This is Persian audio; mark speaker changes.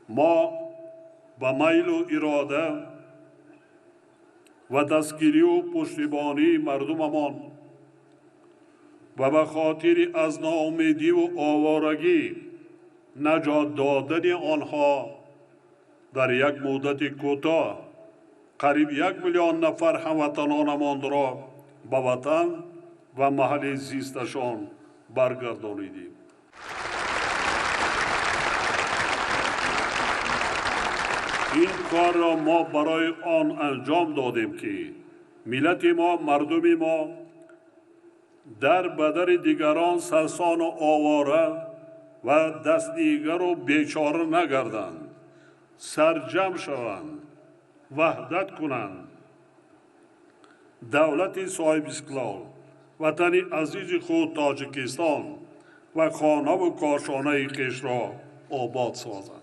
Speaker 1: ما به میل و اراده و دستگیری و پشتیبانی مردممان و به خاطر از ناامیدی و آوارگی نجات دادن آنها در یک مدت کوتاه قریب 1 میلیون نفر هموطنانمان را به وطن و محل زیستشان برگردانیدیم. این کار را ما برای آن انجام دادیم که ملت ما، مردم ما در بدر دیگران سرسان و آواره و دستیگر و بیچاره نگردند، سرجم شوند، وحدت کنند. دولت صاحب استقلال، وطن عزیز خود تاجیکستان و خانه و کاشانه خویش را آباد سازند.